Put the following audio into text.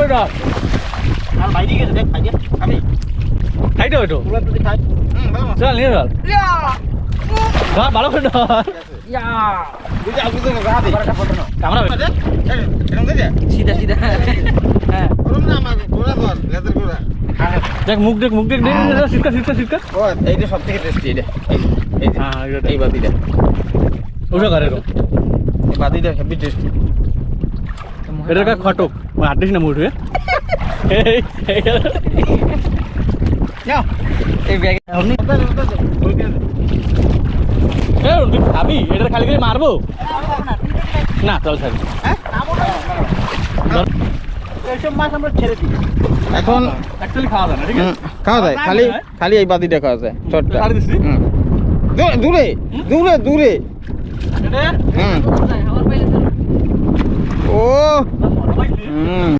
ওটা আর বাইরে গেছে দেখ খাইয়ে আমি খাইতে ওইটো তোলা তুই খাই চল নিয়ে চল ধর ভালো করে ধর ইয়া বুঝা বুঝা গা দে বড়টা ফটো নাও ক্যামেরা এরকম দে সিধা সিধা হ্যাঁ ওরম না আমার গোড়া ধর লেজার গোড়া দেখ মুখ দেখ শিটকা শিটকা শিটকা ও এইটা সবথেকে টেস্টি এটা এই হ্যাঁ এই বাতিটা ওটা করে রো এই বাতিটা হেভি টেস্টি এটা কা খটক আটিস না মুঠে এই নাও এই ব্যাগে আপনি এ তুই খাবি এটা খালি করে মারবো না চল স্যার এইসব মাছ আমরা ছেড়ে দিই এখন অ্যাকচুয়ালি খাওয়া যায় না ঠিক আছে খাওয়া যায় খালি খালি এই বাতিটা খাওয়া যায় ছোটটা ছাড় দিছি দূরে দূরে দূরে এটা হুম আমার পাইলে ও মজা পাইছি হুম